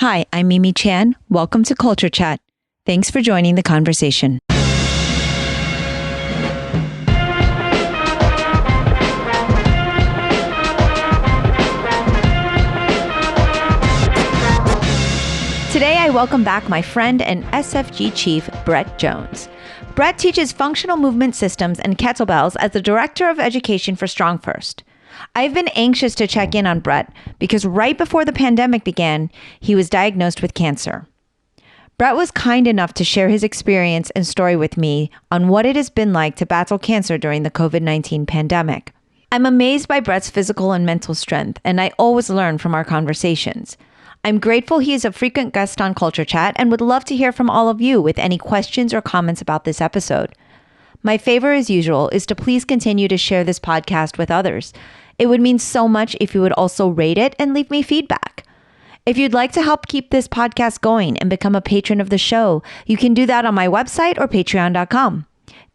Hi, I'm Mimi Chan. Welcome to Culture Chat. Thanks for joining the conversation. Today, I welcome back my friend and SFG Chief Brett Jones. Brett teaches functional movement systems and kettlebells as the Director of Education for StrongFirst. I've been anxious to check in on Brett because right before the pandemic began, he was diagnosed with cancer. Brett was kind enough to share his experience and story with me on what it has been like to battle cancer during the COVID-19 pandemic. I'm amazed by Brett's physical and mental strength, and I always learn from our conversations. I'm grateful he is a frequent guest on Culture Chat and would love to hear from all of you with any questions or comments about this episode. My favor, as usual, is to please continue to share this podcast with others. It would mean so much if you would also rate it and leave me feedback. If you'd like to help keep this podcast going and become a patron of the show, you can do that on my website or patreon.com.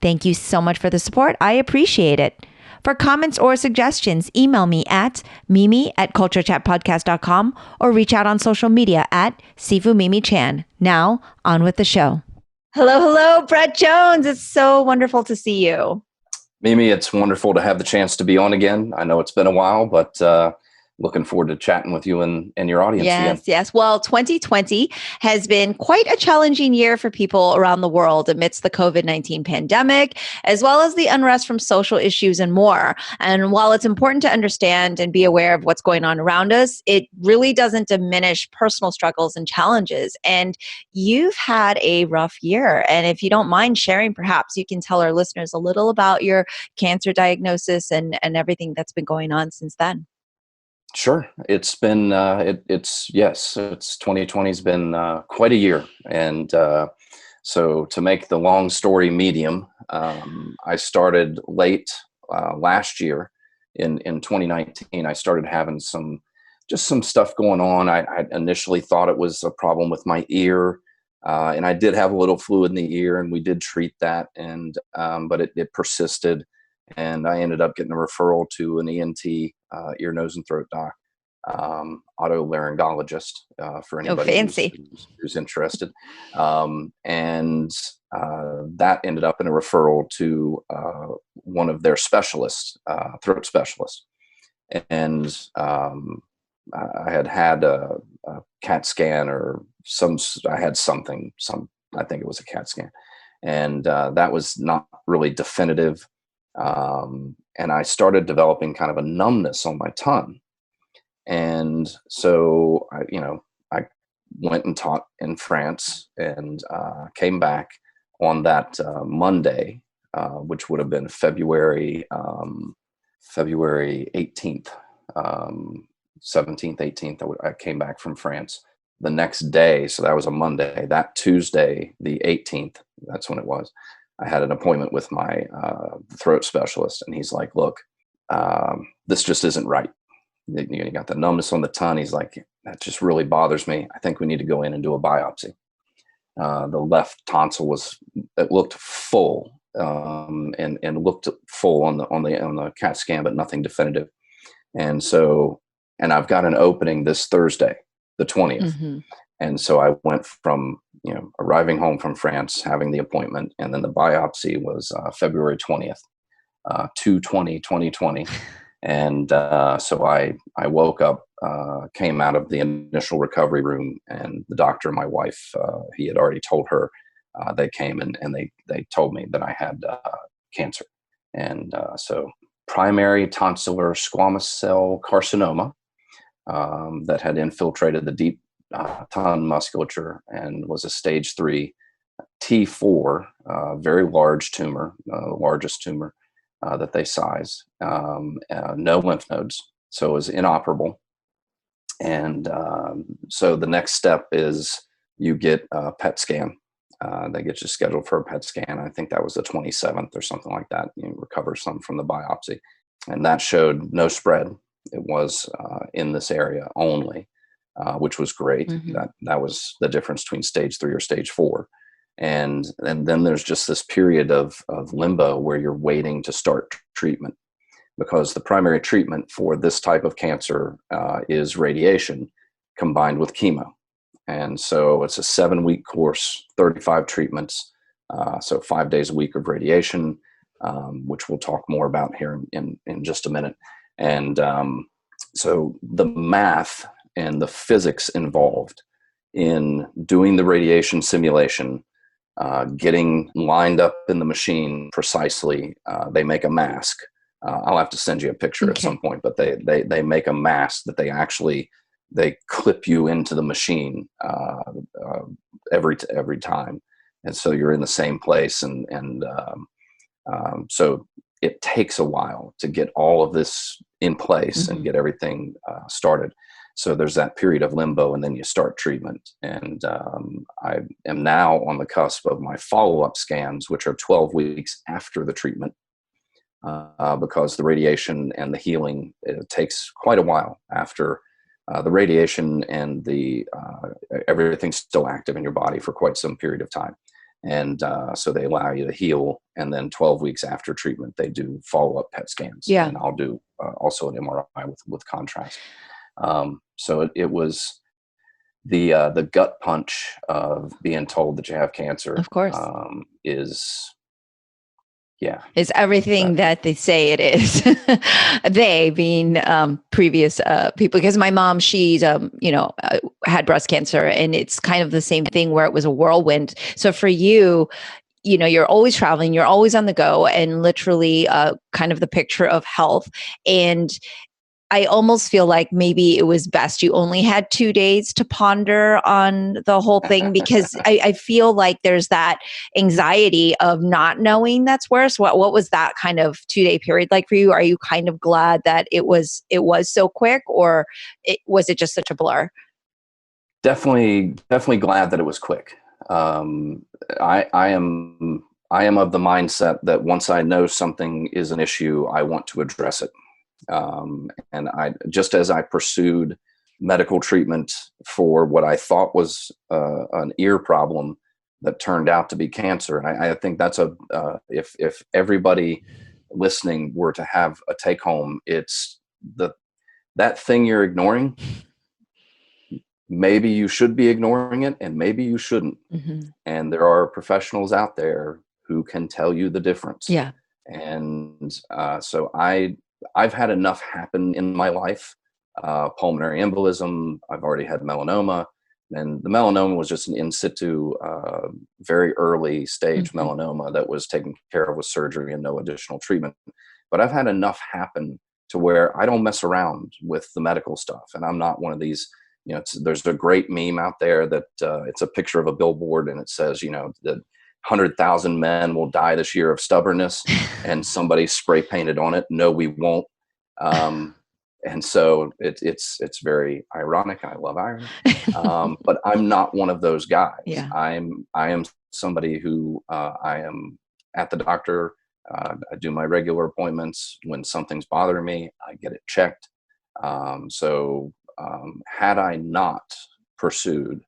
Thank you so much for the support. I appreciate it. For comments or suggestions, email me at mimi@culturechatpodcast.com or reach out on social media at Sifu Mimi Chan. Now, on with the show. Hello, Brett Jones. It's so wonderful to see you. Mimi, it's wonderful to have the chance to be on again. I know it's been a while, but looking forward to chatting with you and your audience again. Yes. Well, 2020 has been quite a challenging year for people around the world amidst the COVID-19 pandemic, as well as the unrest from social issues and more. And while it's important to understand and be aware of what's going on around us, it really doesn't diminish personal struggles and challenges. And you've had a rough year. And if you don't mind sharing, perhaps you can tell our listeners a little about your cancer diagnosis and everything that's been going on since then. Sure. It's been, it's 2020's been quite a year. And so to make the long story medium, I started late last year in 2019. I started having some stuff going on. I initially thought it was a problem with my ear. And I did have a little fluid in the ear, and we did treat that. And but it persisted. And I ended up getting a referral to an ENT, ear, nose, and throat doc, otolaryngologist, for anybody who's interested. And that ended up in a referral to one of their specialists, throat specialists. And I had a CAT scan or I think it was a CAT scan. And that was not really definitive. And I started developing kind of a numbness on my tongue. And so I went and taught in France and came back on that Monday, which would have been February 18th, 17th, 18th. I came back from France the next day. So that was a Monday. That Tuesday, the 18th, that's when it was. I had an appointment with my throat specialist, and he's like, look, this just isn't right. You got the numbness on the tongue. He's like, that just really bothers me. I think we need to go in and do a biopsy. The left tonsil it looked full, and looked full on the CAT scan, but nothing definitive. And so, and I've got an opening this Thursday, the 20th. Mm-hmm. And so I went from, arriving home from France, having the appointment, and then the biopsy was February 20th, 2/20/2020. And so I woke up, came out of the initial recovery room, and the doctor, my wife, he had already told her, they came and they told me that I had cancer. And so primary tonsillar squamous cell carcinoma that had infiltrated the deep tongue musculature and was a stage 3 T4, very large tumor, largest tumor that they size, no lymph nodes, so it was inoperable. And so the next step is you get a PET scan. They get you scheduled for a PET scan. I think that was the 27th or something like that. You recover some from the biopsy, and that showed no spread. It was in this area only, which was great. Mm-hmm. That was the difference between stage 3 or stage 4. And then there's just this period of limbo where you're waiting to start treatment, because the primary treatment for this type of cancer is radiation combined with chemo. And so it's a 7-week course, 35 treatments. So 5 days a week of radiation, which we'll talk more about here in just a minute. And so the math and the physics involved in doing the radiation simulation, getting lined up in the machine precisely. They make a mask. I'll have to send you a picture at some point, but they make a mask that they clip you into the machine every time, and so you're in the same place, and so it takes a while to get all of this in place and get everything started. So there's that period of limbo, and then you start treatment. And I am now on the cusp of my follow-up scans, which are 12 weeks after the treatment, because the radiation and the healing, it takes quite a while after the radiation, and everything's still active in your body for quite some period of time. And so they allow you to heal. And then 12 weeks after treatment, they do follow-up PET scans. Yeah. And I'll do also an MRI with contrast. So it was the gut punch of being told that you have cancer. Of course. Is everything that they say it is. They being previous people, because my mom, she's had breast cancer, and it's kind of the same thing where it was a whirlwind. So for you, you're always traveling, you're always on the go, and literally kind of the picture of health. And I almost feel like maybe it was best you only had 2 days to ponder on the whole thing, because I feel like there's that anxiety of not knowing that's worse. What was that kind of 2-day period like for you? Are you kind of glad that it was so quick, or was it just such a blur? Definitely glad that it was quick. I am of the mindset that once I know something is an issue, I want to address it. And just as I pursued medical treatment for what I thought was an ear problem that turned out to be cancer. And I think that's if everybody listening were to have a take home, it's that thing you're ignoring. Maybe you should be ignoring it, and maybe you shouldn't. And there are professionals out there who can tell you the difference. Yeah. And so I've had enough happen in my life. Pulmonary embolism. I've already had melanoma, and the melanoma was just an in situ, very early stage melanoma that was taken care of with surgery and no additional treatment. But I've had enough happen to where I don't mess around with the medical stuff, and I'm not one of these. There's a great meme out there that it's a picture of a billboard, and it says, that 100,000 men will die this year of stubbornness, and somebody spray painted on it, "No, we won't." And so it's very ironic, and I love irony. But I'm not one of those guys. Yeah. I am somebody who I am at the doctor. I do my regular appointments. When something's bothering me, I get it checked. Had I not pursued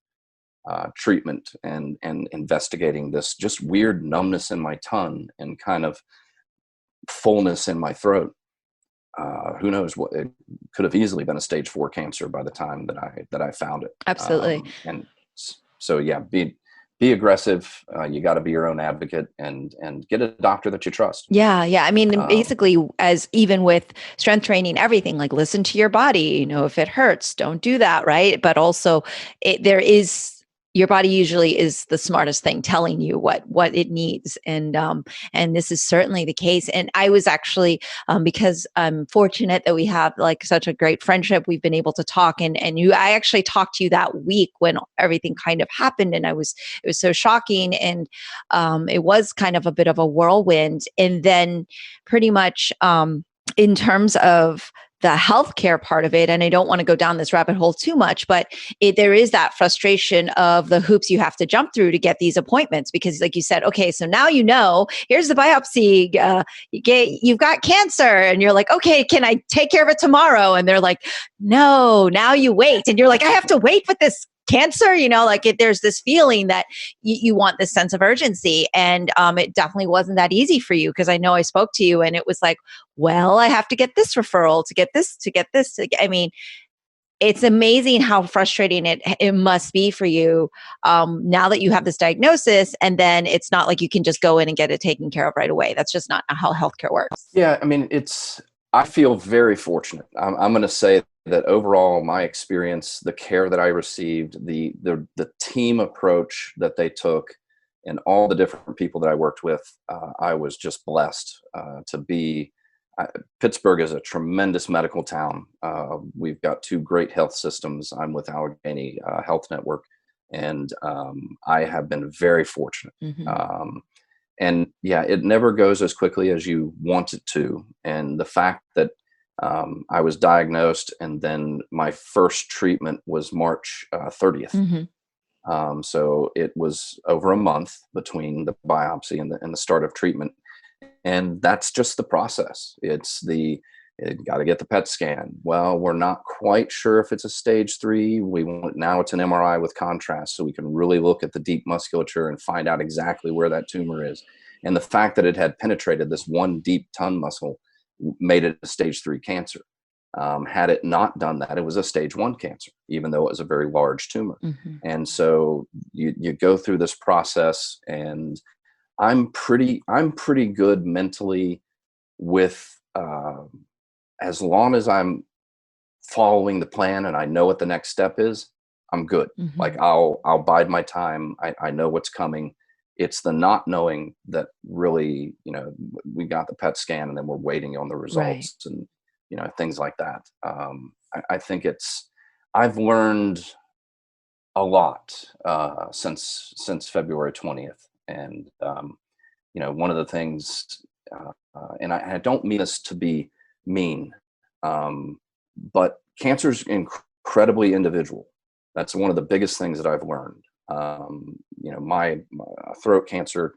treatment and investigating this just weird numbness in my tongue and kind of fullness in my throat, who knows, what it could have easily been a stage 4 cancer by the time that I found it. Absolutely. And so yeah, be aggressive. You got to be your own advocate, and get a doctor that you trust. Yeah. I mean, basically, as even with strength training, everything, like, listen to your body. If it hurts, don't do that, right? But also, your body usually is the smartest thing, telling you what it needs, and this is certainly the case. And I was actually, because I'm fortunate that we have like such a great friendship, we've been able to talk, and I actually talked to you that week when everything kind of happened, and it was so shocking, and it was kind of a bit of a whirlwind. And then pretty much in terms of the healthcare part of it, and I don't want to go down this rabbit hole too much, but there is that frustration of the hoops you have to jump through to get these appointments, because like you said, okay, so now here's the biopsy, you've got cancer, and you're like, okay, can I take care of it tomorrow? And they're like, no, now you wait, and you're like, I have to wait with this cancer, there's this feeling that you want this sense of urgency. And it definitely wasn't that easy for you, because I know I spoke to you and it was like, well, I have to get this referral to get this, I mean, it's amazing how frustrating it must be for you now that you have this diagnosis, and then it's not like you can just go in and get it taken care of right away. That's just not how healthcare works. Yeah, I mean, I feel very fortunate. I'm going to say that overall, my experience, the care that I received, the team approach that they took, and all the different people that I worked with, I was just blessed to be. Pittsburgh is a tremendous medical town. We've got two great health systems. I'm with Allegheny Health Network, and I have been very fortunate. Mm-hmm. And yeah, it never goes as quickly as you want it to. And the fact that I was diagnosed and then my first treatment was March 30th. Mm-hmm. So it was over a month between the biopsy and the start of treatment. And that's just the process. Got to get the PET scan. Well, we're not quite sure if it's a stage 3. Now it's an MRI with contrast, so we can really look at the deep musculature and find out exactly where that tumor is. And the fact that it had penetrated this one deep tongue muscle made it a stage 3 cancer. Had it not done that, it was a stage 1 cancer, even though it was a very large tumor. Mm-hmm. And so you go through this process, and I'm pretty good mentally with, as long as I'm following the plan and I know what the next step is, I'm good. Mm-hmm. Like I'll bide my time. I know what's coming. It's the not knowing that really, we got the PET scan and then we're waiting on the results, right, and, things like that. I think I've learned a lot since February 20th. And, one of the things, and I don't mean this to be mean, but cancer is incredibly individual. That's one of the biggest things that I've learned. My throat cancer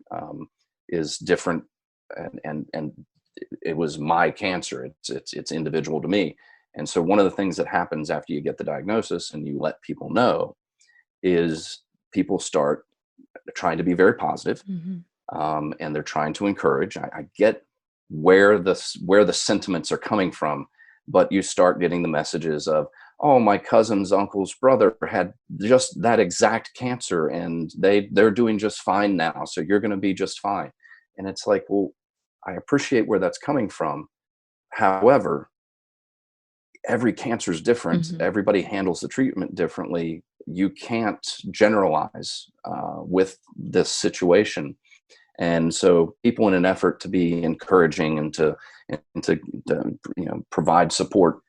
is different, and it was my cancer. It's individual to me. And so one of the things that happens after you get the diagnosis and you let people know is people start trying to be very positive. Mm-hmm. And they're trying to encourage. I get where the sentiments are coming from, but you start getting the messages of, oh, my cousin's uncle's brother had just that exact cancer and they're doing just fine now, so you're going to be just fine. And it's like, well, I appreciate where that's coming from. However, every cancer is different. Mm-hmm. Everybody handles the treatment differently. You can't generalize with this situation. And so people, in an effort to be encouraging and to provide support,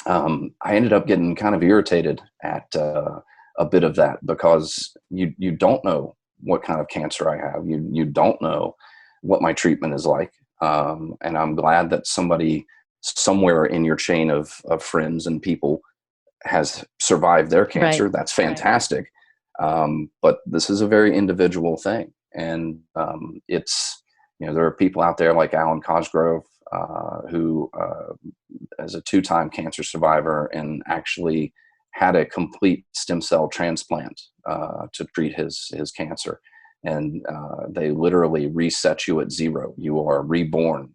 I ended up getting kind of irritated at a bit of that, because you don't know what kind of cancer I have. You don't know what my treatment is like. And I'm glad that somebody somewhere in your chain of friends and people has survived their cancer. Right. That's fantastic. Right. But this is a very individual thing. And it's, there are people out there like Alan Cosgrove, who is a 2-time cancer survivor and actually had a complete stem cell transplant to treat his cancer. And they literally reset you at 0. You are reborn.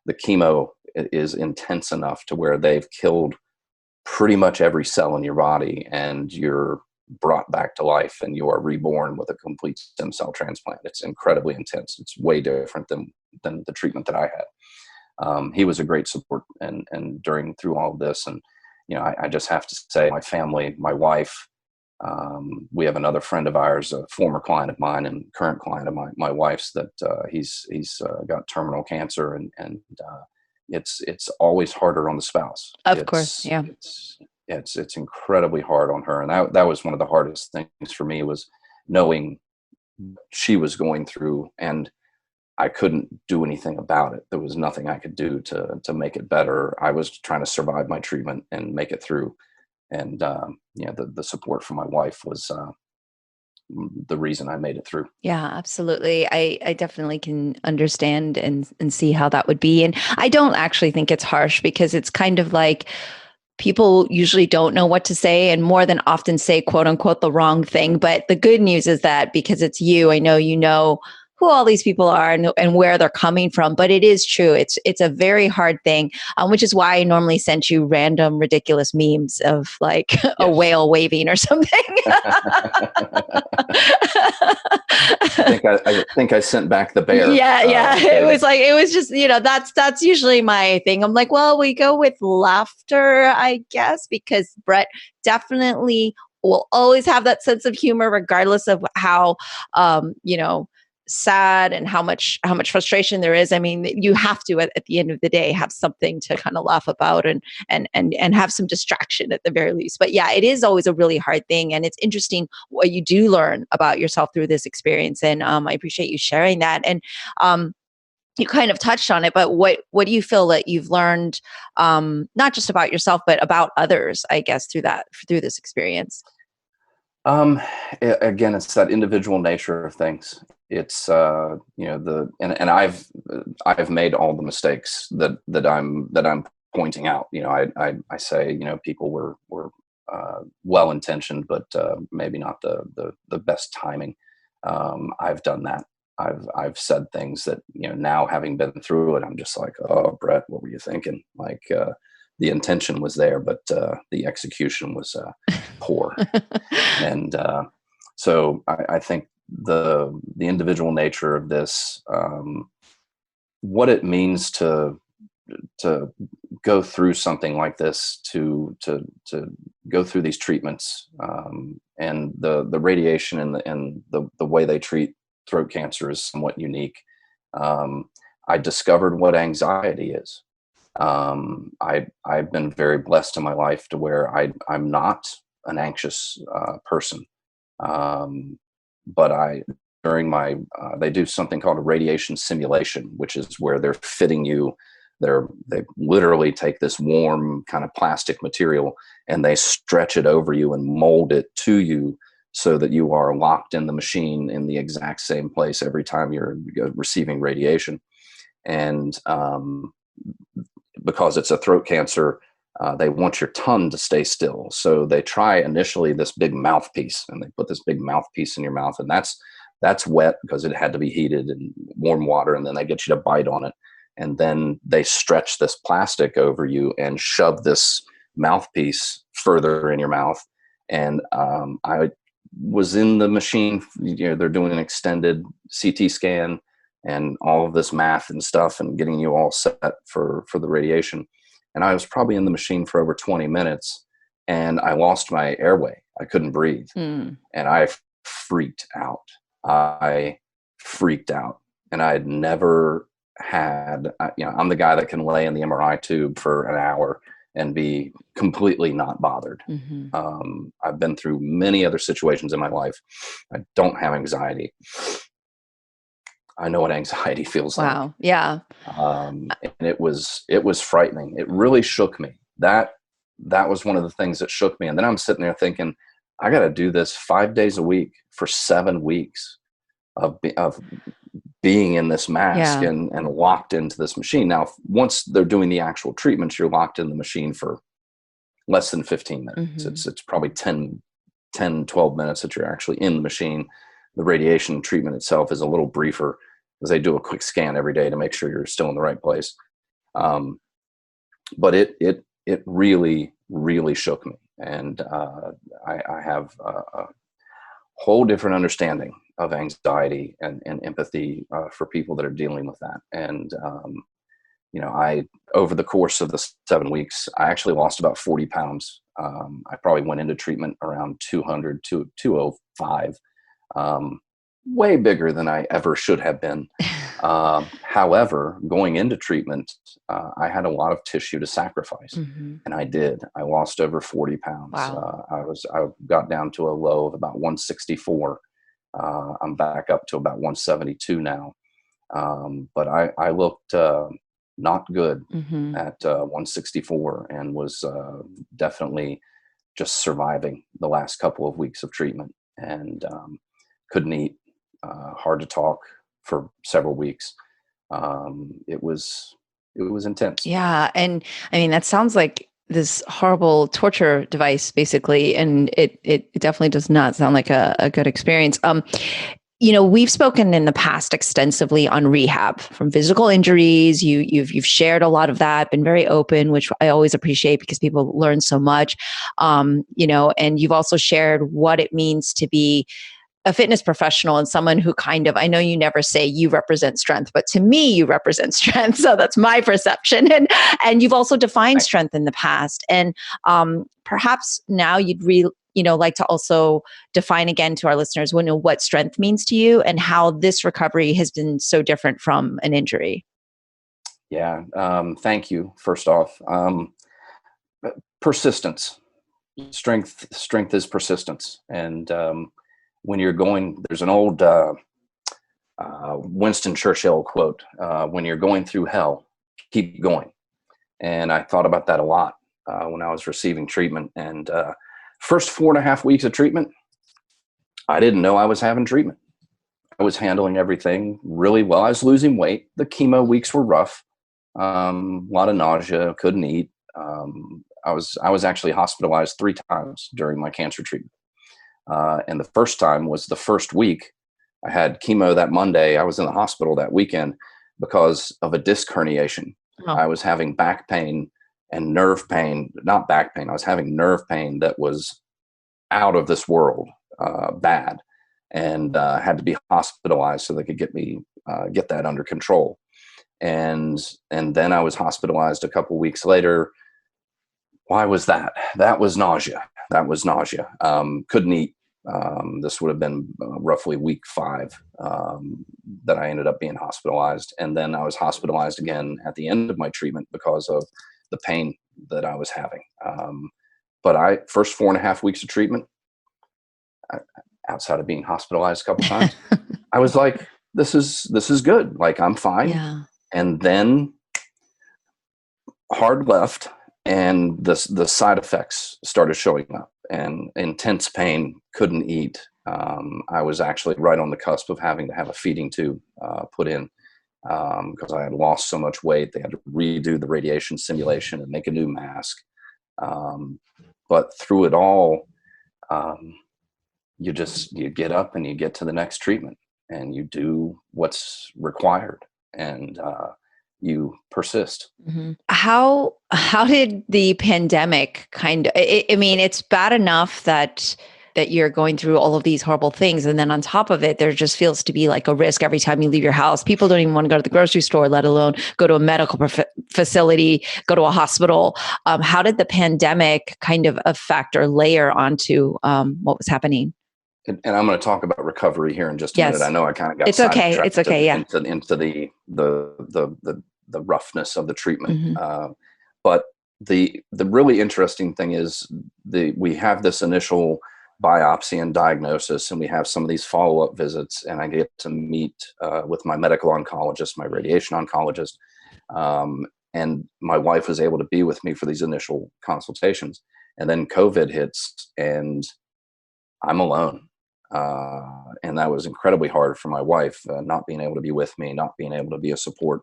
The chemo is intense enough to where they've killed pretty much every cell in your body, and you're brought back to life and you are reborn with a complete stem cell transplant. It's incredibly intense. It's way different than the treatment that I had. He was a great support and through all of this. And, I just have to say, my family, my wife, we have another friend of ours, a former client of mine and current client of my wife's, that he's got terminal cancer, and it's always harder on the spouse. Of course. Yeah. It's incredibly hard on her. And that was one of the hardest things for me, was knowing she was going through and I couldn't do anything about it. There was nothing I could do to make it better. I was trying to survive my treatment and make it through. And, the support from my wife was the reason I made it through. Yeah, absolutely. I definitely can understand and see how that would be. And I don't actually think it's harsh, because it's kind of like, people usually don't know what to say and more than often say, quote unquote, the wrong thing. But the good news is that because it's you, I know who all these people are and where they're coming from. But it is true. It's a very hard thing, which is why I normally send you random ridiculous memes of like a Yes. whale waving or something. I think I sent back the bear. Yeah. It was just, that's usually my thing. I'm like, well, we go with laughter, I guess, because Brett definitely will always have that sense of humor, regardless of how, sad and how much frustration there is. I mean, you have to at the end of the day have something to kind of laugh about and have some distraction at the very least. But yeah, it is always a really hard thing, and it's interesting what you do learn about yourself through this experience. And I appreciate you sharing that. And you kind of touched on it, but what do you feel that you've learned, not just about yourself but about others, I guess, through this experience? Again, it's that individual nature of things. It's and I've made all the mistakes that I'm pointing out. I say, people were well intentioned, but maybe not the best timing. I've done that. I've said things that, now having been through it, I'm just like, oh, Brett, what were you thinking? Like, the intention was there, but the execution was poor. And so I think the individual nature of this, what it means to go through something like this, to go through these treatments, and the radiation and the way they treat throat cancer is somewhat unique. I discovered what anxiety is. I've been very blessed in my life to where I'm not an anxious person. But during my, they do something called a radiation simulation, which is where they're fitting you. They literally take this warm kind of plastic material and they stretch it over you and mold it to you so that you are locked in the machine in the exact same place every time you're receiving radiation. And because it's a throat cancer, they want your tongue to stay still. So they try initially this big mouthpiece, and they put this big mouthpiece in your mouth, and that's wet because it had to be heated and warm water, and then they get you to bite on it. And then they stretch this plastic over you and shove this mouthpiece further in your mouth. And I was in the machine, they're doing an extended CT scan and all of this math and stuff and getting you all set for the radiation. And I was probably in the machine for over 20 minutes and I lost my airway. I couldn't breathe. And I freaked out. And I had never had, I'm the guy that can lay in the MRI tube for an hour and be completely not bothered. I've been through many other situations in my life. I don't have anxiety. I know what anxiety feels like. Wow. Yeah. And it was frightening. It really shook me. That was one of the things that shook me. And then I'm sitting there thinking, I got to do this 5 days a week for 7 weeks of being in this mask and locked into this machine. Now, once they're doing the actual treatments, you're locked in the machine for less than 15 minutes. It's probably 10, 12 minutes that you're actually in the machine. The radiation treatment itself is a little briefer because they do a quick scan every day to make sure you're still in the right place. But it really, really shook me. And I have a whole different understanding of anxiety and empathy for people that are dealing with that. And, over the course of the 7 weeks, I actually lost about 40 pounds. I probably went into treatment around 200 to 205. Way bigger than I ever should have been. However, going into treatment, I had a lot of tissue to sacrifice, and I did. I lost over 40 pounds. Wow. I got down to a low of about 164. I'm back up to about 172 now. But I looked not good at 164 and was definitely just surviving the last couple of weeks of treatment, and couldn't eat, hard to talk for several weeks. It was intense. Yeah. And I mean, that sounds like this horrible torture device, basically. And it definitely does not sound like a good experience. we've spoken in the past extensively on rehab from physical injuries. You've shared a lot of that, been very open, which I always appreciate because people learn so much. And you've also shared what it means to be a fitness professional and someone who I know you never say you represent strength, but to me, you represent strength. So that's my perception. And you've also defined strength in the past. And perhaps now you'd like to also define again to our listeners what strength means to you and how this recovery has been so different from an injury. Yeah. Thank you. First off, persistence, strength is persistence. And, when you're going, there's an old Winston Churchill quote, when you're going through hell, keep going. And I thought about that a lot when I was receiving treatment. And first 4.5 weeks of treatment, I didn't know I was having treatment. I was handling everything really well. I was losing weight. The chemo weeks were rough. A lot of nausea, couldn't eat. I was actually hospitalized 3 times during my cancer treatment. And the first time was the first week. I had chemo that Monday. I was in the hospital that weekend because of a disc herniation. Oh. I was having back pain and nerve pain, not back pain. I was having nerve pain that was out of this world, bad, and had to be hospitalized so they could get that under control. And then I was hospitalized a couple weeks later. Why was that? That was nausea. Couldn't eat. This would have been roughly week 5 that I ended up being hospitalized. And then I was hospitalized again at the end of my treatment because of the pain that I was having. But first 4.5 weeks of treatment, outside of being hospitalized a couple times, I was like, this is good. Like, I'm fine. Yeah. And then hard left. And the side effects started showing up, and intense pain, couldn't eat. I was actually right on the cusp of having to have a feeding tube put in because I had lost so much weight. They had to redo the radiation simulation and make a new mask. But through it all, you get up and you get to the next treatment and you do what's required. And you persist. Mm-hmm. How did the pandemic it's bad enough that you're going through all of these horrible things, and then on top of it, there just feels to be like a risk every time you leave your house. People don't even want to go to the grocery store, let alone go to a medical facility, go to a hospital. How did the pandemic kind of affect or layer onto what was happening? And I'm going to talk about recovery here in just a minute. I know I kind of got sidetracked. It's okay. Yeah. Into the roughness of the treatment. Mm-hmm. But the really interesting thing is we have this initial biopsy and diagnosis, and we have some of these follow-up visits, and I get to meet with my medical oncologist, my radiation oncologist, and my wife was able to be with me for these initial consultations. And then COVID hits, and I'm alone. And that was incredibly hard for my wife, not being able to be with me, not being able to be a support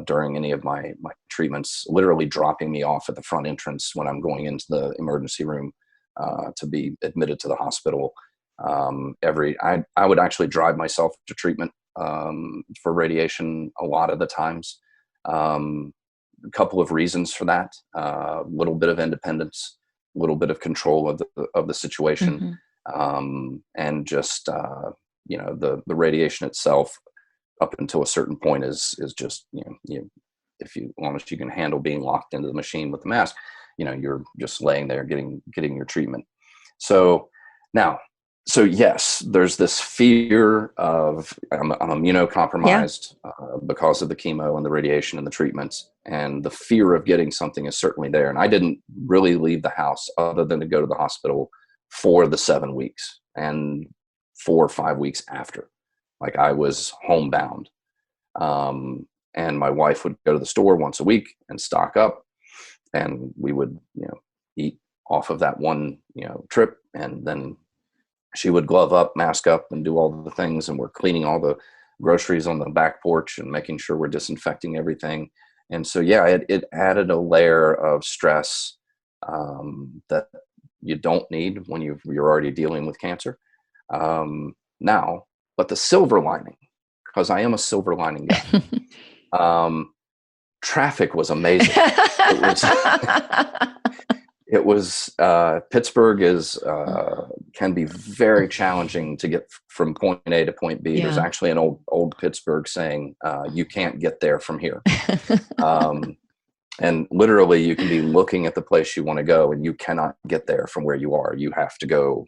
during any of my treatments, literally dropping me off at the front entrance when I'm going into the emergency room to be admitted to the hospital. I would actually drive myself to treatment for radiation a lot of the times. A couple of reasons for that: a little bit of independence, a little bit of control of the situation, and just the radiation itself, up until a certain point, is just as long as you can handle being locked into the machine with the mask, you're just laying there getting your treatment. So yes, there's this fear of I'm immunocompromised because of the chemo and the radiation and the treatments, and the fear of getting something is certainly there. And I didn't really leave the house other than to go to the hospital for the 7 weeks and 4 or 5 weeks after. Like, I was homebound. And my wife would go to the store once a week and stock up, and we would, eat off of that one, trip. And then she would glove up, mask up, and do all the things. And we're cleaning all the groceries on the back porch and making sure we're disinfecting everything. And so, it added a layer of stress that you don't need when you're already dealing with cancer. Now, But the silver lining, because I am a silver lining guy, traffic was amazing. It was Pittsburgh can be very challenging to get from point A to point B. Yeah. There's actually an old Pittsburgh saying, you can't get there from here. And literally you can be looking at the place you want to go and you cannot get there from where you are. You have to go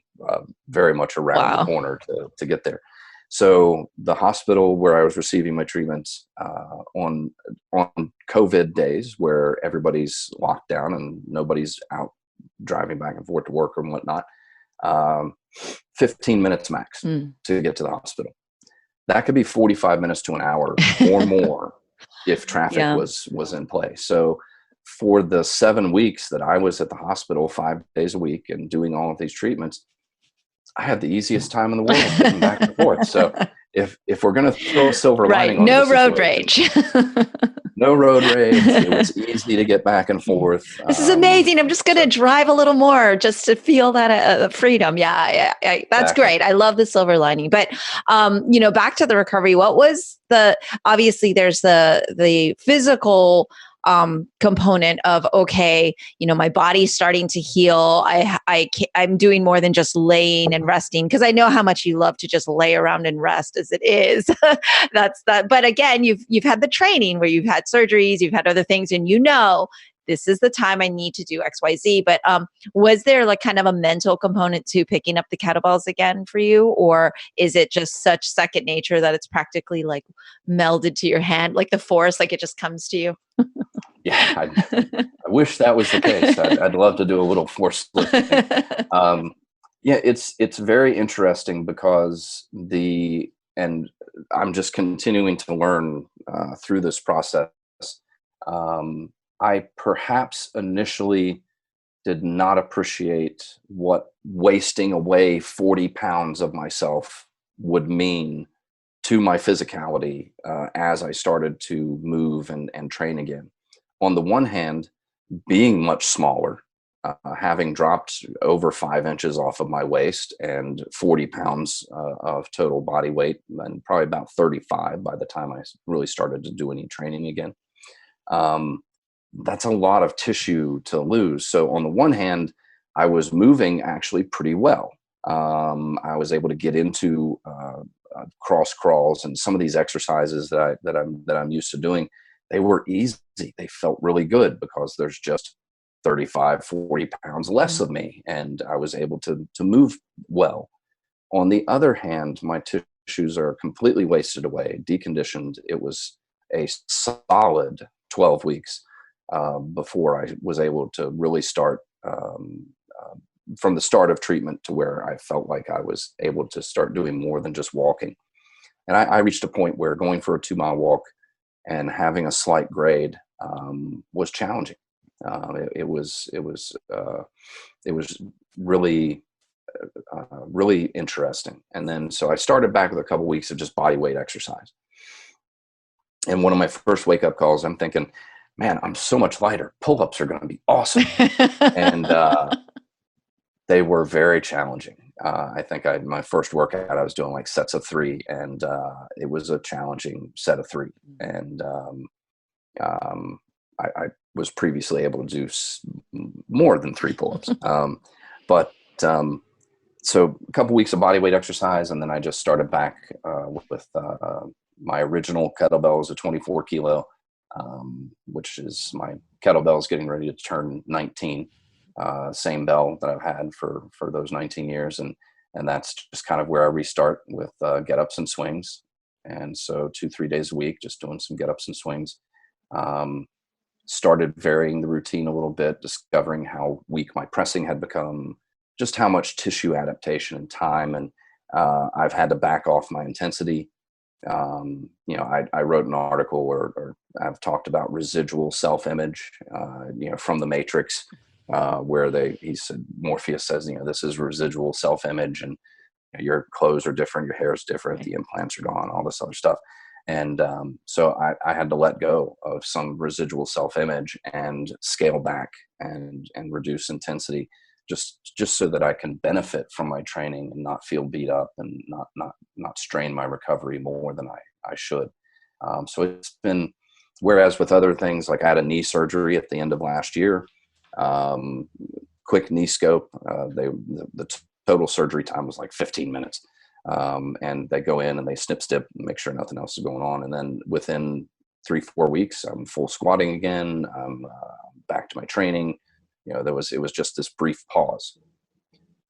very much around the corner to get there. So the hospital where I was receiving my treatments on COVID days, where everybody's locked down and nobody's out driving back and forth to work and whatnot, 15 minutes max to get to the hospital. That could be 45 minutes to an hour or more if traffic was in play. So for the 7 weeks that I was at the hospital 5 days a week and doing all of these treatments, I had the easiest time in the world getting back and forth. So if we're going to throw a silver lining on no road rage. No road rage. It was easy to get back and forth. This is amazing. I'm just going to drive a little more just to feel that freedom. Yeah, that's exactly. Great. I love the silver lining. But, back to the recovery, what was obviously there's the physical component of, okay, my body's starting to heal. I'm doing more than just laying and resting, because I know how much you love to just lay around and rest as it is. That's that. But again, you've had the training where you've had surgeries, you've had other things, and this is the time I need to do XYZ. But was there like kind of a mental component to picking up the kettlebells again for you? Or is it just such second nature that it's practically like melded to your hand, like the force, like it just comes to you? Yeah, I wish that was the case. I'd love to do a little force lifting. Yeah, it's very interesting because and I'm just continuing to learn through this process. I perhaps initially did not appreciate what wasting away 40 pounds of myself would mean to my physicality as I started to move and train again. On the one hand, being much smaller, having dropped over 5 inches off of my waist and 40 pounds of total body weight, and probably about 35 by the time I really started to do any training again. That's a lot of tissue to lose. So on the one hand, I was moving actually pretty well. I was able to get into cross crawls and some of these exercises that I'm used to doing. They were easy. They felt really good because there's just 35, 40 pounds less of me, and I was able to move well. On the other hand, my tissues are completely wasted away, deconditioned. It was a solid 12 weeks before I was able to really start from the start of treatment to where I felt like I was able to start doing more than just walking. And I reached a point where going for a 2-mile walk and having a slight grade was challenging. It was really really interesting. And then so I started back with a couple weeks of just body weight exercise. And one of my first wake up calls, I'm thinking, man, I'm so much lighter. Pull-ups are going to be awesome. And they were very challenging. I think my first workout, I was doing like sets of 3, and it was a challenging set of 3. And I was previously able to do more than 3 pull-ups. So a couple weeks of body weight exercise, and then I just started back with my original kettlebells, a 24 kilo, which is my kettlebells getting ready to turn 19. Same bell that I've had for those 19 years. And that's just kind of where I restart with get-ups and swings. And so 2-3 days a week, just doing some get-ups and swings. Started varying the routine a little bit, discovering how weak my pressing had become, just how much tissue adaptation and time. And I've had to back off my intensity. I wrote an article or I've talked about residual self-image, from the Matrix, where Morpheus says, this is residual self-image, and your clothes are different, your hair is different, the implants are gone, all this other stuff. And so I had to let go of some residual self-image and scale back and reduce intensity just so that I can benefit from my training and not feel beat up and not strain my recovery more than I should. So it's been, whereas with other things, like I had a knee surgery at the end of last year, quick knee scope, the total surgery time was like 15 minutes. And they go in and they snip, and make sure nothing else is going on. And then within 3-4 weeks, I'm full squatting again. I'm back to my training. It was just this brief pause.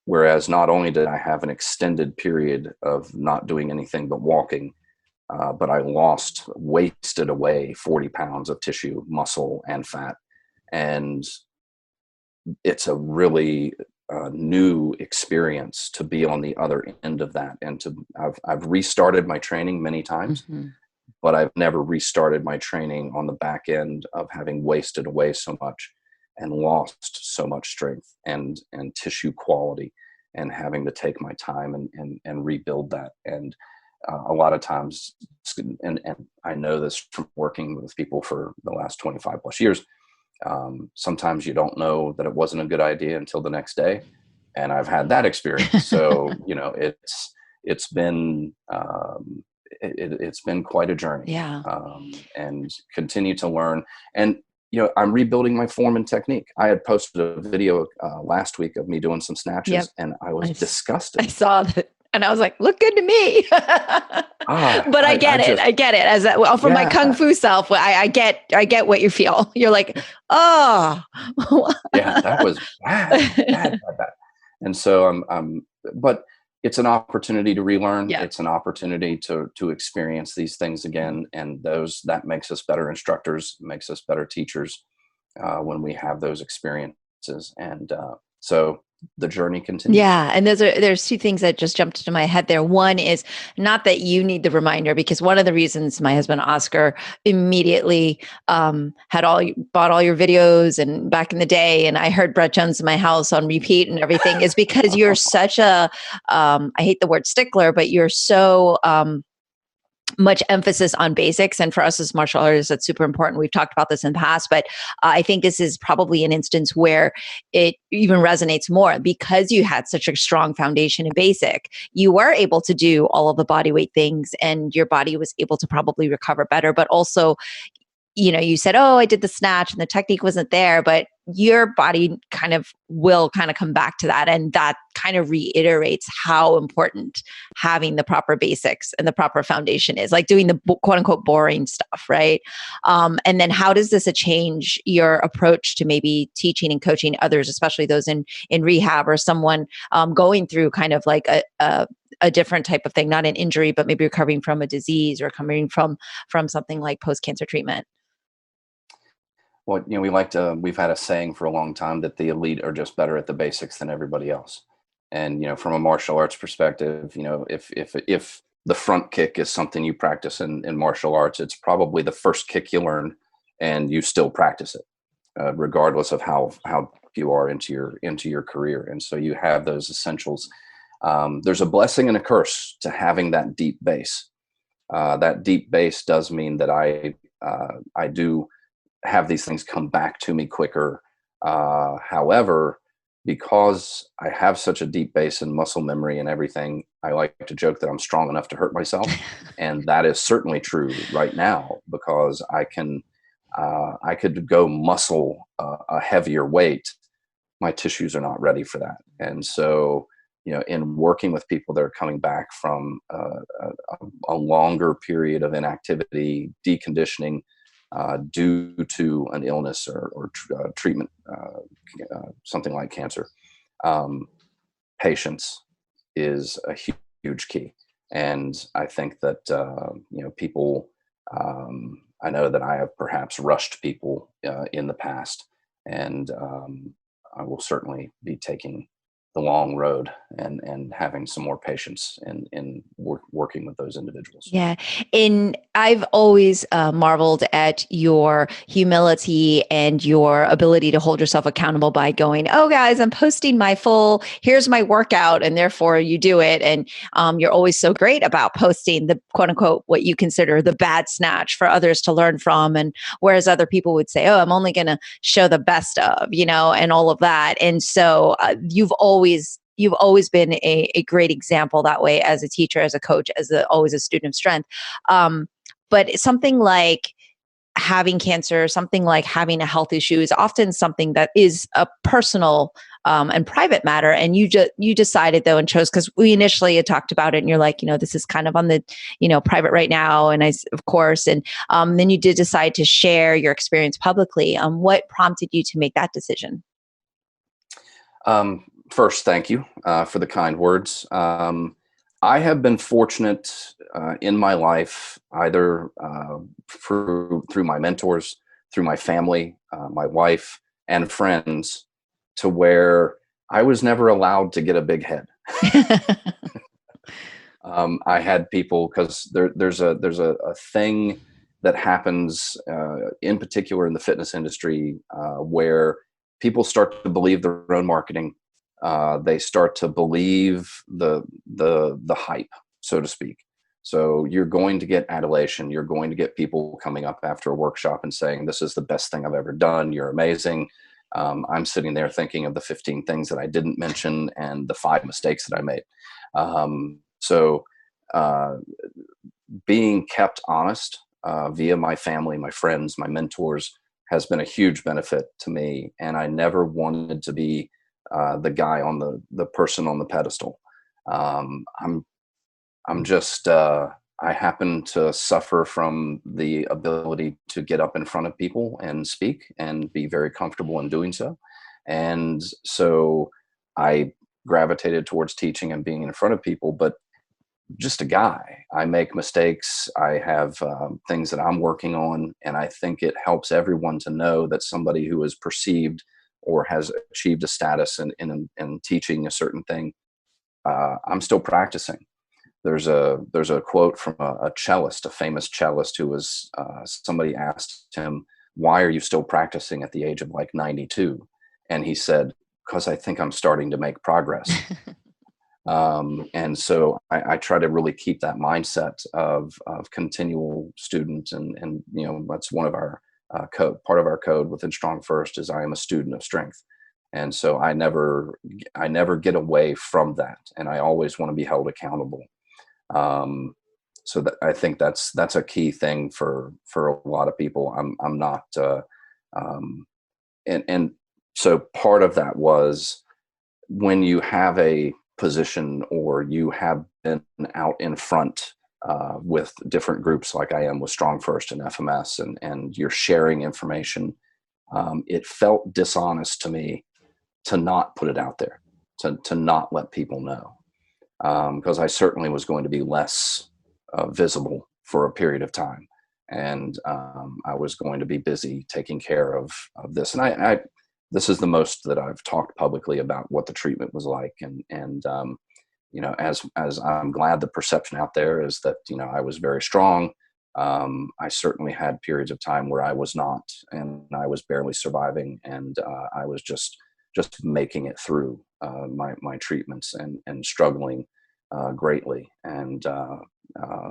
Whereas not only did I have an extended period of not doing anything but walking, but I wasted away 40 pounds of tissue, muscle, and fat. And it's a really new experience to be on the other end of that. And I've restarted my training many times, Mm-hmm. but I've never restarted my training on the back end of having wasted away so much and lost so much strength and tissue quality, and having to take my time and rebuild that. And a lot of times, and I know this from working with people for the last 25 plus years, sometimes you don't know that it wasn't a good idea until the next day. And I've had that experience. So, it's been, it's been quite a journey. Yeah. And continue to learn. And, I'm rebuilding my form and technique. I had posted a video last week of me doing some snatches, Yep. and I was disgusted. I saw that. And I was like, look good to me. But I get it. I get it. From my Kung Fu self, I get what you feel. You're like, oh. Yeah, that was bad. And so but it's an opportunity to relearn. Yeah. It's an opportunity to experience these things again. And that makes us better instructors, makes us better teachers when we have those experiences. And so the journey continues. Yeah. And there's two things that just jumped into my head there. One is not that you need the reminder, because one of the reasons my husband Oscar immediately bought all your videos and back in the day, and I heard Brett Jones in my house on repeat and everything, is because you're such a I hate the word stickler, but you're so much emphasis on basics. And for us as martial artists, that's super important. We've talked about this in the past, but I think this is probably an instance where it even resonates more, because you had such a strong foundation in basic. You were able to do all of the body weight things, and your body was able to probably recover better. But also, you said, oh, I did the snatch and the technique wasn't there, but your body will come back to that. And that kind of reiterates how important having the proper basics and the proper foundation is, like doing the quote unquote boring stuff. Right. And then how does this change your approach to maybe teaching and coaching others, especially those in rehab, or someone going through like a different type of thing, not an injury, but maybe recovering from a disease or coming from something like post-cancer treatment? Well, we've had a saying for a long time that the elite are just better at the basics than everybody else. And, from a martial arts perspective, if the front kick is something you practice in martial arts, it's probably the first kick you learn, and you still practice it, regardless of how you are into your career. And so you have those essentials. There's a blessing and a curse to having that deep base. That deep base does mean that I do have these things come back to me quicker. However, because I have such a deep base in muscle memory and everything, I like to joke that I'm strong enough to hurt myself. And that is certainly true right now, because I could go muscle a heavier weight. My tissues are not ready for that. And so, in working with people that are coming back from a longer period of inactivity, deconditioning, due to an illness or treatment, something like cancer, patience is a huge key. And I think that, people, I know that I have perhaps rushed people in the past, and I will certainly be taking the long road and having some more patience in working with those individuals. Yeah. And I've always marveled at your humility and your ability to hold yourself accountable by going, oh, guys, I'm posting here's my workout. And therefore you do it. And you're always so great about posting the quote unquote, what you consider the bad snatch for others to learn from. And whereas other people would say, oh, I'm only going to show the best of, and all of that. And so you've always been a great example that way as a teacher, as a coach, always a student of strength. But something like having cancer, something like having a health issue is often something that is a personal and private matter. And you decided though and chose, because we initially had talked about it and you're like, this is kind of on the, private right now. And of course, and then you did decide to share your experience publicly. What prompted you to make that decision? First, thank you for the kind words. I have been fortunate in my life, either through my mentors, through my family, my wife, and friends, to where I was never allowed to get a big head. I had people, because there's a thing that happens in particular in the fitness industry where people start to believe their own marketing. They start to believe the hype, so to speak. So you're going to get adulation. You're going to get people coming up after a workshop and saying, this is the best thing I've ever done. You're amazing. I'm sitting there thinking of the 15 things that I didn't mention and the 5 mistakes that I made. So being kept honest via my family, my friends, my mentors has been a huge benefit to me. And I never wanted to be the guy the person on the pedestal. I'm just, I happen to suffer from the ability to get up in front of people and speak and be very comfortable in doing so. And so I gravitated towards teaching and being in front of people, but just a guy. I make mistakes. I have things that I'm working on. And I think it helps everyone to know that somebody who is perceived or has achieved a status in teaching a certain thing, I'm still practicing. There's a quote from a cellist, a famous cellist, who was somebody asked him, "Why are you still practicing at the age of like 92?" And he said, "Because I think I'm starting to make progress." And so I try to really keep that mindset of continual student, and that's one of our part of our code within StrongFirst is I am a student of strength. And so I never get away from that, and I always want to be held accountable. So that, I think that's a key thing for a lot of people. I'm not, and so part of that was when you have a position or you have been out in front with different groups like I am with StrongFirst and FMS, and you're sharing information, it felt dishonest to me to not put it out there, to not let people know, because I certainly was going to be less visible for a period of time, and I was going to be busy taking care of this. And I this is the most that I've talked publicly about what the treatment was like, and as I'm glad the perception out there is that I was very strong. I certainly had periods of time where I was not, and I was barely surviving, and I was just making it through my treatments and struggling greatly. And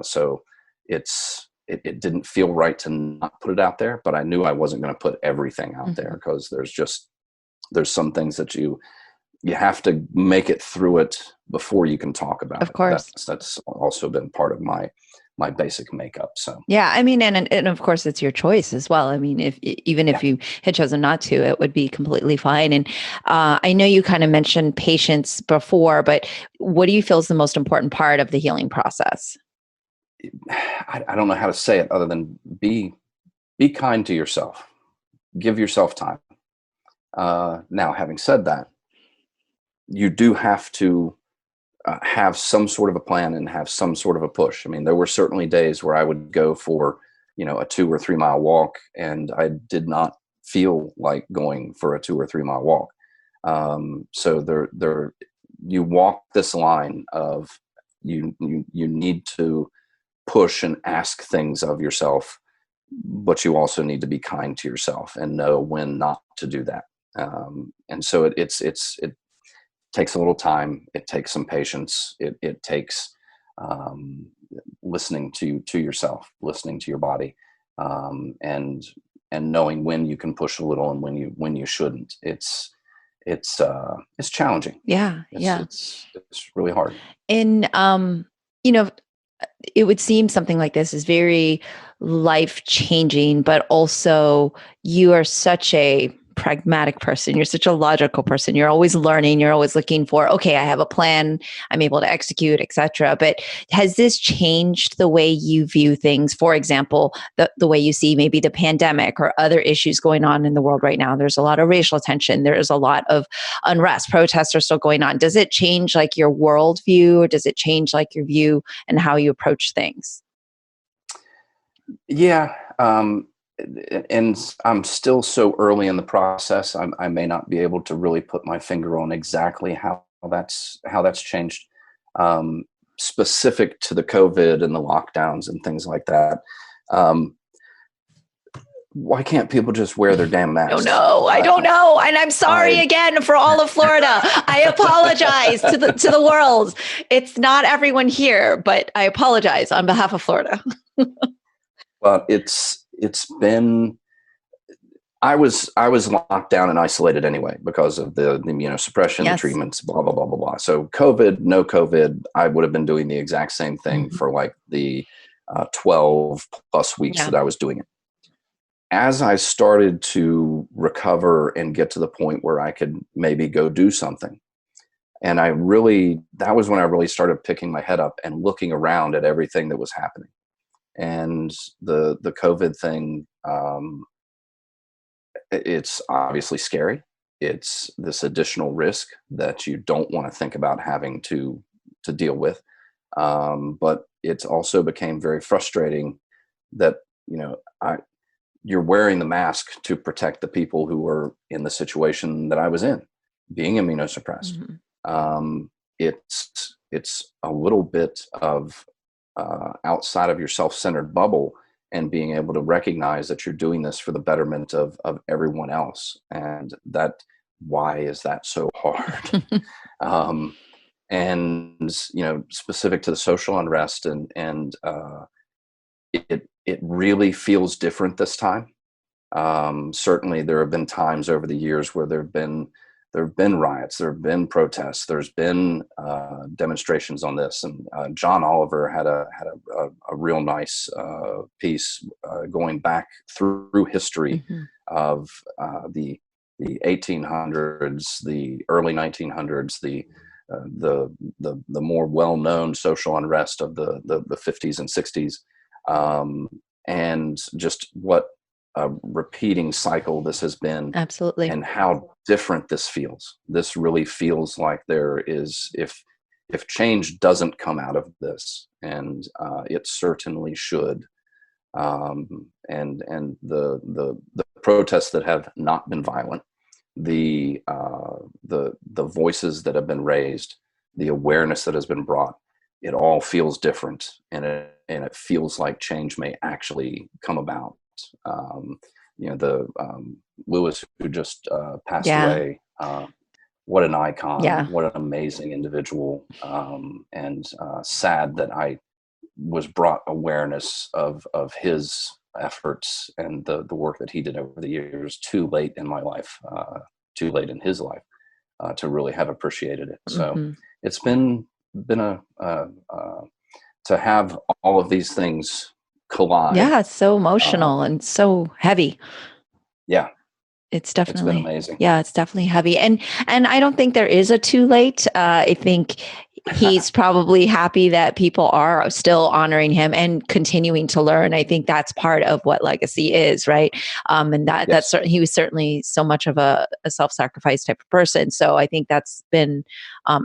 so it didn't feel right to not put it out there, but I knew I wasn't going to put everything out there, because there's some things that you have to make it through it before you can talk about it. Of course. That's also been part of my basic makeup. So yeah, I mean, and of course it's your choice as well. I mean, even if you had chosen not to, it would be completely fine. And I know you kind of mentioned patience before, but what do you feel is the most important part of the healing process? I don't know how to say it other than be kind to yourself. Give yourself time. Now, having said that, you do have to have some sort of a plan and have some sort of a push. I mean, there were certainly days where I would go for, a 2 or 3 mile walk, and I did not feel like going for a 2 or 3 mile walk. So you walk this line of you need to push and ask things of yourself, but you also need to be kind to yourself and know when not to do that. And so it takes a little time. It takes some patience. It takes listening to yourself, listening to your body, and knowing when you can push a little and when you shouldn't. It's challenging. Yeah. It's really hard. And, you know, it would seem something like this is very life changing, but also you are such a pragmatic person. You're such a logical person. You're always learning. You're always looking for, okay, I have a plan. I'm able to execute, etc. But has this changed the way you view things? For example, the way you see maybe the pandemic or other issues going on in the world right now. There's a lot of racial tension. There's a lot of unrest. Protests are still going on. Does it change like your worldview, or does it change like your view and how you approach things? Yeah. And I'm still so early in the process. I may not be able to really put my finger on exactly how that's changed, specific to the COVID and the lockdowns and things like that. Why can't people just wear their damn masks? I don't know. And I'm sorry again for all of Florida. I apologize to the world. It's not everyone here, but I apologize on behalf of Florida. Well, it's been, I was locked down and isolated anyway because of the immunosuppression, the treatments, blah, blah, blah, blah, blah. So COVID, no COVID, I would have been doing the exact same thing for like the 12 plus weeks that I was doing it. As I started to recover and get to the point where I could maybe go do something, and that was when I really started picking my head up and looking around at everything that was happening. And the COVID thing, it's obviously scary. It's this additional risk that you don't want to think about having to deal with. But it also became very frustrating that, you're wearing the mask to protect the people who were in the situation that I was in, being immunosuppressed. It's a little bit of outside of your self-centered bubble, and being able to recognize that you're doing this for the betterment of everyone else. And why is that so hard? And specific to the social unrest, and it really feels different this time. Certainly there have been times over the years where there have been riots, there have been protests, there's been demonstrations on this. And John Oliver had a real nice piece going back through history of the 1800s, the early 1900s, the more well-known social unrest of the 50s and 60s, and just what a repeating cycle this has been. Absolutely. And how different this feels. This really feels like there is, if change doesn't come out of this, and it certainly should, and the protests that have not been violent, the voices that have been raised, the awareness that has been brought, it all feels different, and it feels like change may actually come about. Lewis, who just passed away, what an icon, what an amazing individual, and sad that I was brought awareness of his efforts and the work that he did over the years too late in my life, too late in his life, to really have appreciated it. So it's been to have all of these things collide. Yeah, it's so emotional and so heavy. Yeah. It's definitely been amazing. Yeah, it's definitely heavy. And I don't think there is a too late. I think he's probably happy that people are still honoring him and continuing to learn. I think that's part of what legacy is, right? And that's he was certainly so much of a self-sacrifice type of person. So I think that's been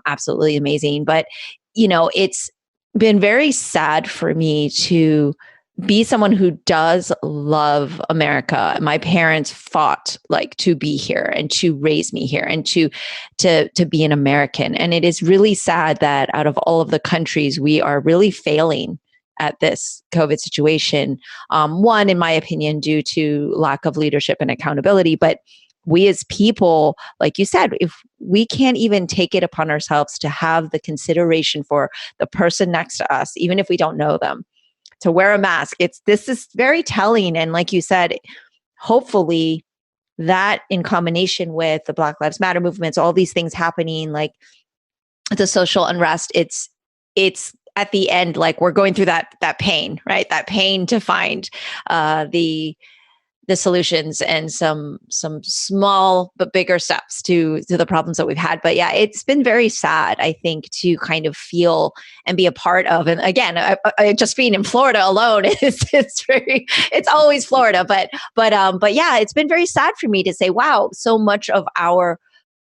absolutely amazing. But it's been very sad for me to be someone who does love America. My parents fought like to be here and to raise me here and to be an American. And it is really sad that out of all of the countries, we are really failing at this COVID situation. One, in my opinion, due to lack of leadership and accountability, but we as people, like you said, if we can't even take it upon ourselves to have the consideration for the person next to us, even if we don't know them, to wear a mask. This is very telling. And like you said, hopefully that in combination with the Black Lives Matter movements, all these things happening, like the social unrest, it's at the end, like we're going through that pain, right? That pain to find the solutions and some small but bigger steps to the problems that we've had. But yeah, it's been very sad, I think, to kind of feel and be a part of. And again, I just being in Florida alone it's always Florida. But yeah, it's been very sad for me to say, wow, so much of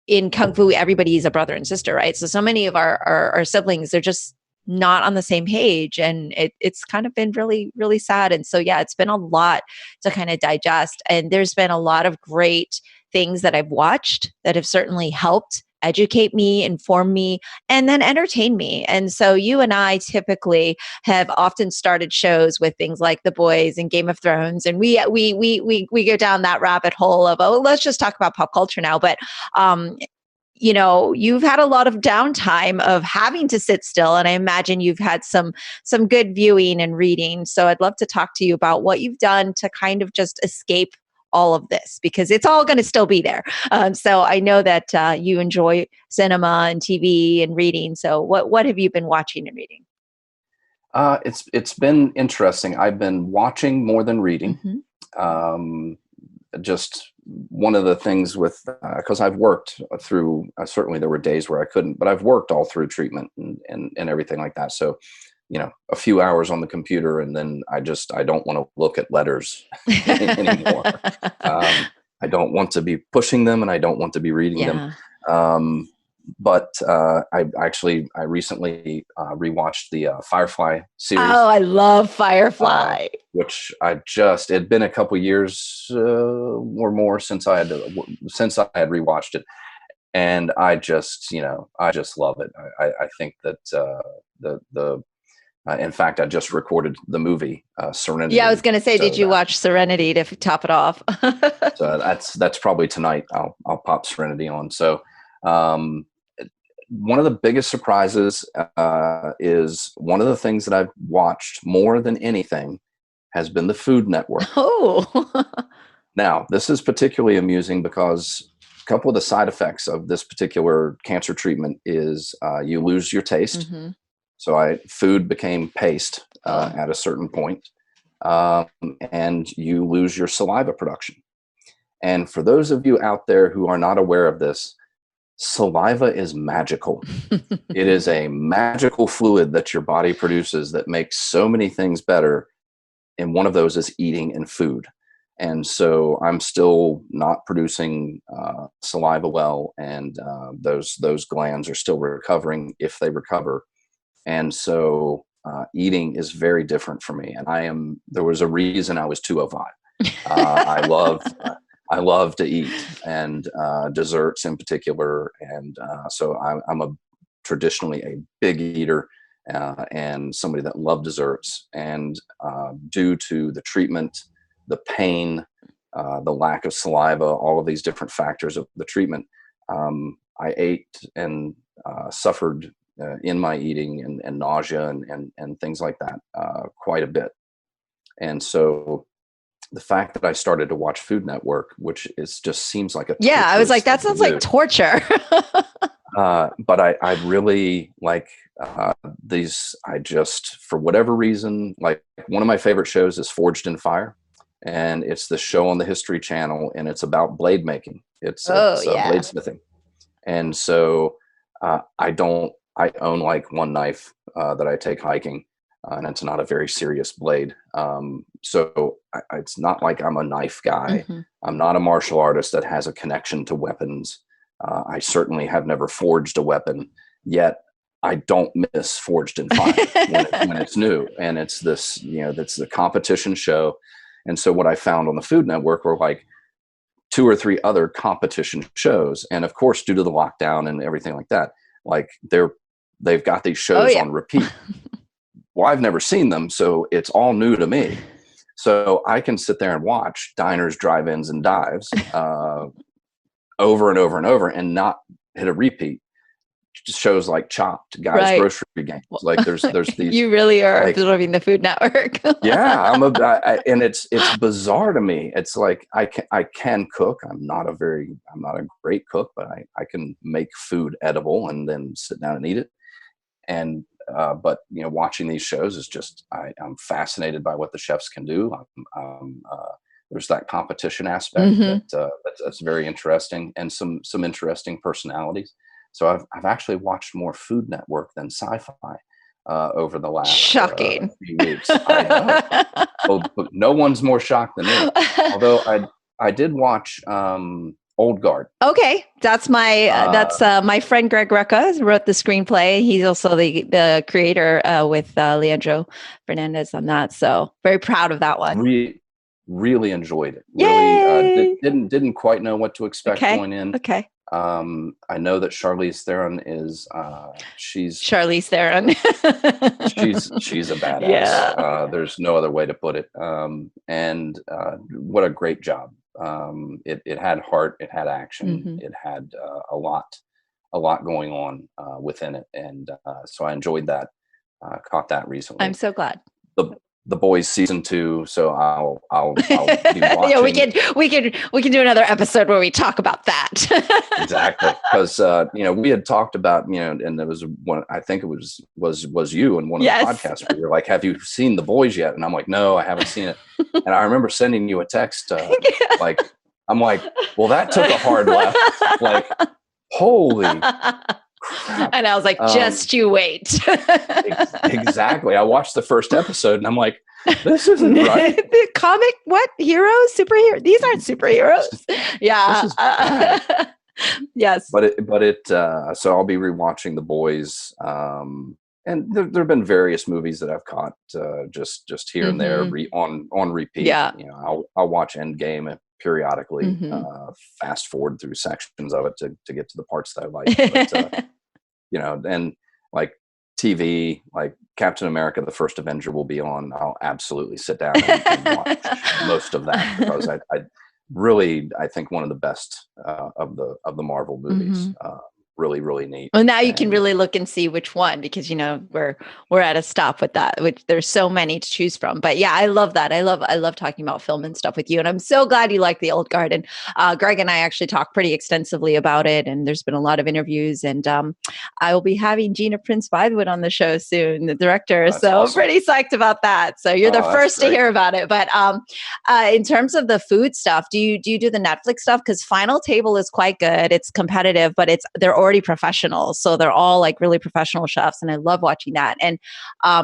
in Kung Fu, everybody is a brother and sister, right? So many of our siblings, they're just not on the same page, and it's kind of been really, really sad. And so yeah, it's been a lot to kind of digest, and there's been a lot of great things that I've watched that have certainly helped educate me, inform me, and then entertain me. And so you and I typically have often started shows with things like The Boys and Game of Thrones, and we go down that rabbit hole of, oh, let's just talk about pop culture now. But you've had a lot of downtime of having to sit still, and I imagine you've had some good viewing and reading. So I'd love to talk to you about what you've done to kind of just escape all of this, because it's all going to still be there. So I know that you enjoy cinema and TV and reading. So what have you been watching and reading? It's been interesting. I've been watching more than reading. Mm-hmm. Just one of the things with, because I've worked through, certainly there were days where I couldn't, but I've worked all through treatment and everything like that. So, a few hours on the computer, and then I don't want to look at letters anymore. I don't want to be pushing them, and I don't want to be reading them. But I recently rewatched the Firefly series. Oh, I love Firefly. Which it'd been a couple years or more since I had rewatched it, and I just love it. I think that in fact, I just recorded the movie Serenity. Yeah, I was going to say, did you watch Serenity to top it off? So that's probably tonight. I'll pop Serenity on. So. One of the biggest surprises is one of the things that I've watched more than anything has been the Food Network. Oh, now this is particularly amusing because a couple of the side effects of this particular cancer treatment is you lose your taste. Mm-hmm. So food became paste at a certain point, and you lose your saliva production. And for those of you out there who are not aware of this, saliva is magical. It is a magical fluid that your body produces that makes so many things better. And one of those is eating and food. And so I'm still not producing saliva well, and those glands are still recovering if they recover. And so eating is very different for me. And there was a reason I was 205. I love to eat, and desserts in particular. And so I'm traditionally a big eater and somebody that loved desserts. And due to the treatment, the pain, the lack of saliva, all of these different factors of the treatment, I ate and suffered in my eating and nausea and things like that quite a bit. And so the fact that I started to watch Food Network, which just seems like I was like, that sounds like torture. But I really like these. For whatever reason, like one of my favorite shows is Forged in Fire, and it's the show on the History Channel, and it's about blade making. It's bladesmithing. And so I own like one knife that I take hiking. And it's not a very serious blade. So it's not like I'm a knife guy. Mm-hmm. I'm not a martial artist that has a connection to weapons. I certainly have never forged a weapon, yet I don't miss Forged in Fire when it's new, and it's this, that's the competition show. And so what I found on the Food Network were like 2 or 3 other competition shows, and of course, due to the lockdown and everything like that, like they've got these shows on repeat. Well, I've never seen them, so it's all new to me. So I can sit there and watch diners, drive-ins, and dives over and over and over, and not hit a repeat. Just shows like Chopped, Guys Grocery Games. Like there's these. You really are absorbing the Food Network. Yeah, and it's bizarre to me. It's like I can cook. I'm not a great cook, but I can make food edible and then sit down and eat it. And but watching these shows is just I'm fascinated by what the chefs can do. There's that competition aspect that's very interesting, and some interesting personalities. So I've actually watched more Food Network than Sci-Fi over the last shocking few weeks. I know. Well, but no one's more shocked than me. Although I did watch Old Guard. Okay, that's my friend Greg Rucka wrote the screenplay. He's also the creator with Leandro Fernandez on that. So very proud of that one. Really enjoyed it. Yay! Really didn't quite know what to expect going in. Okay. I know that Charlize Theron is she's Charlize Theron. she's a badass. Yeah. There's no other way to put it. And what a great job. It had heart, it had action, it had a lot going on within it, and so I enjoyed that. Caught that recently. I'm so glad. The Boys season 2. So I'll be watching. Yeah, we can do another episode where we talk about that. Exactly, because we had talked about and there was one, I think it was you in one of the podcasts where you're like, have you seen The Boys yet? And I'm like, no, I haven't seen it. And I remember sending you a text like, I'm like, well, that took a hard left. Like, holy crap. And I was like, just you wait. Exactly. I watched the first episode and I'm like, this isn't right. The comic, what? Heroes? Superheroes? These aren't superheroes. Yeah. Yes. But so I'll be rewatching The Boys. And there have been various movies that I've caught just here and there on repeat. Yeah. I'll watch Endgame periodically, fast forward through sections of it to get to the parts that I like. But, and like TV, like Captain America, the First Avenger will be on. I'll absolutely sit down and watch most of that, because I really think one of the best of the Marvel movies. Really, really neat. Well, now you can really look and see which one, because we're at a stop with that. Which there's so many to choose from. But yeah, I love that. I love talking about film and stuff with you, and I'm so glad you like The Old Guard. And Greg and I actually talked pretty extensively about it, and there's been a lot of interviews. And I will be having Gina Prince-Bythewood on the show soon, the director. That's so awesome. I'm pretty psyched about that. So you're the first to hear about it. But in terms of the food stuff, do you do the Netflix stuff? Because Final Table is quite good. It's competitive, but they're already professionals. So they're all like really professional chefs. And I love watching that. And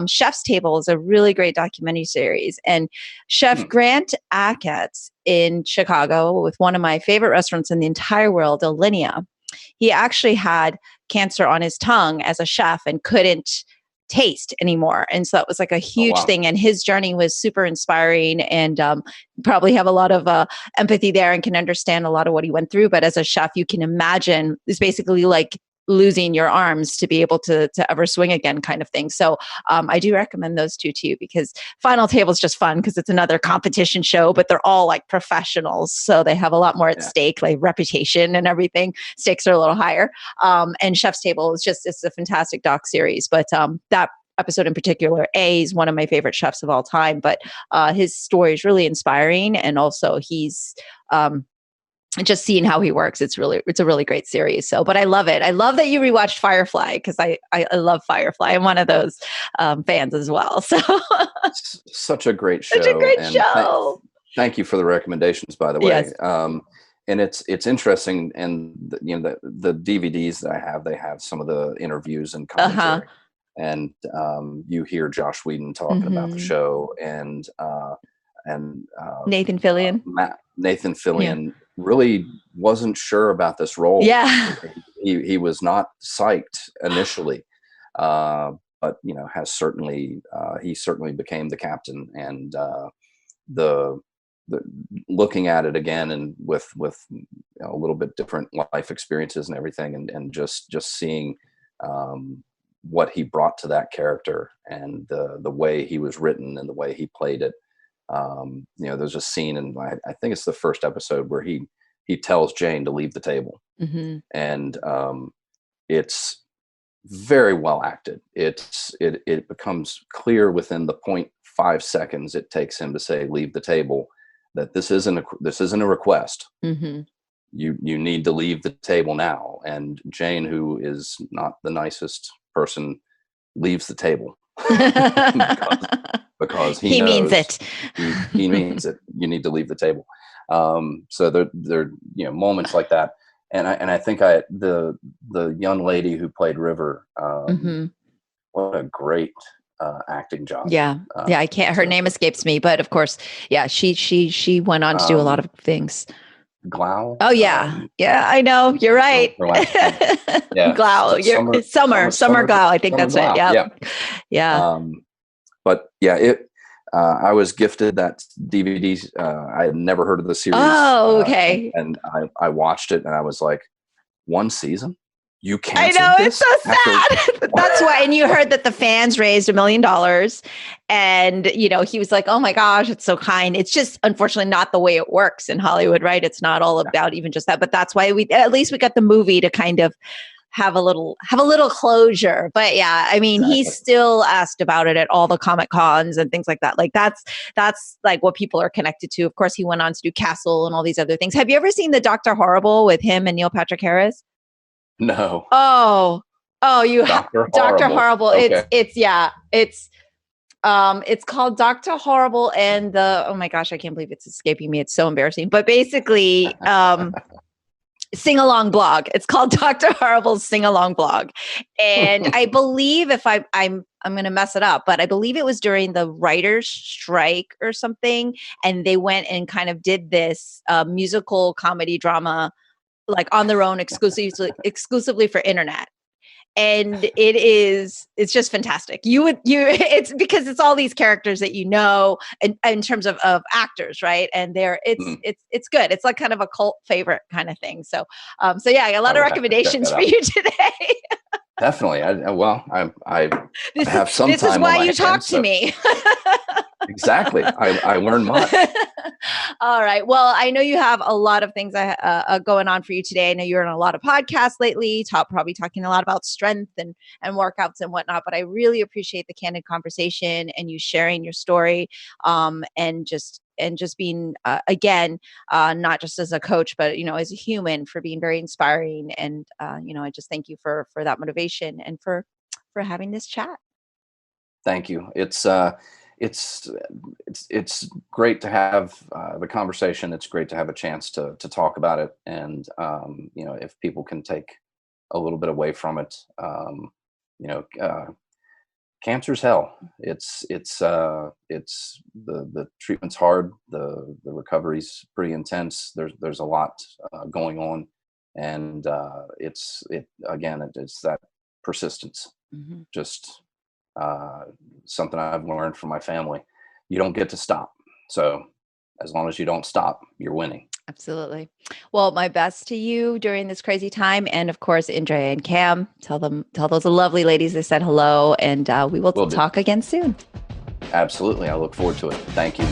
Chef's Table is a really great documentary series. And Chef Grant Achatz in Chicago, with one of my favorite restaurants in the entire world, Alinea, he actually had cancer on his tongue as a chef and couldn't taste anymore. And so that was like a huge thing. And his journey was super inspiring, and probably have a lot of empathy there and can understand a lot of what he went through. But as a chef, you can imagine it's basically like losing your arms to be able to ever swing again, kind of thing. So I do recommend those two to you, because Final Table is just fun because it's another competition show, but they're all like professionals. So they have a lot more at stake, like reputation and everything. Stakes are a little higher. And Chef's Table it's a fantastic doc series. But that episode in particular, is one of my favorite chefs of all time, but his story is really inspiring. And also he's, just seeing how he works, it's a really great series. So, but I love it. I love that you rewatched Firefly, because I love Firefly. I'm one of those fans as well. So, such a great show. Such a great show. Thank you for the recommendations, by the way. Yes. And it's interesting, and the DVDs that I have, they have some of the interviews and commentary, and you hear Josh Whedon talking about the show, and Nathan Fillion. Nathan Fillion really wasn't sure about this role. Yeah. He was not psyched initially. But has certainly he certainly became the captain, and the the looking at it again and with a little bit different life experiences and everything, and just seeing what he brought to that character, and the way he was written and the way he played it. There's a scene, and I think it's the first episode, where he tells Jane to leave the table, and it's very well acted. It becomes clear within the 0.5 seconds it takes him to say leave the table that this isn't a request. You need to leave the table now. And Jane, who is not the nicest person, leaves the table because he knows means it. he means it. You need to leave the table. So there moments like that. And I think the young lady who played River, what a great acting job. Yeah. I can't. Her name escapes me, but of course, yeah. She went on to do a lot of things. Glau. Oh yeah, I know. You're right. Yeah. Glau. Summer Glau. I think that's it. Yeah. But yeah, I was gifted that DVD. I had never heard of the series. Oh, okay. And I watched it, and I was like, one season? You canceled I know, this? it's so sad. That's why. And you heard that the fans raised $1 million, and he was like, "Oh my gosh, it's so kind." It's just unfortunately not the way it works in Hollywood, right? It's not all about even just that. But that's why at least we got the movie to kind of have a little closure. But yeah, I mean, He still asked about it at all the Comic Cons and things like that. Like that's like what people are connected to. Of course, he went on to do Castle and all these other things. Have you ever seen the Dr. Horrible with him and Neil Patrick Harris? No. Oh, you Dr. Horrible. Okay. It's called Dr. Horrible and oh my gosh, I can't believe it's escaping me. It's so embarrassing. But basically, sing along blog. It's called Dr. Horrible's sing along blog. And I believe I'm going to mess it up, but I believe it was during the writers' strike or something. And they went and kind of did this musical comedy drama, like on their own, exclusively for internet. And it's just fantastic. It's because it's all these characters that in terms of actors, right? And it's good. It's like kind of a cult favorite kind of thing. So yeah, a lot of recommendations for you today. Definitely. I have some time. This is why you talk to me. Exactly. I learned much. All right. Well, I know you have a lot of things going on for you today. I know you're on a lot of podcasts lately, probably talking a lot about strength and workouts and whatnot, but I really appreciate the candid conversation and you sharing your story, and just being, again, not just as a coach, but, as a human, for being very inspiring. And, I just thank you for that motivation and for having this chat. Thank you. It's great to have the conversation. It's great to have a chance to talk about it. And, if people can take a little bit away from it, cancer's hell. It's the treatment's hard. The recovery's pretty intense. There's a lot going on. And it's that persistence. Just something I've learned from my family. You don't get to stop. So as long as you don't stop, you're winning. Absolutely. Well, my best to you during this crazy time. And of course, Andrea and Cam, tell those lovely ladies they said hello, and we will talk again soon. Absolutely. I look forward to it. Thank you.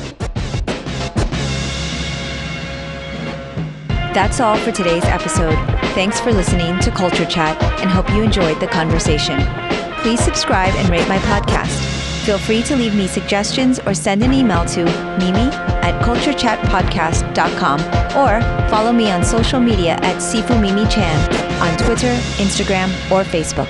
That's all for today's episode. Thanks for listening to Culture Chat, and hope you enjoyed the conversation. Please subscribe and rate my podcast. Feel free to leave me suggestions or send an email to mimi@culturechatpodcast.com, or follow me on social media at Sifu Mimi Chan on Twitter, Instagram, or Facebook.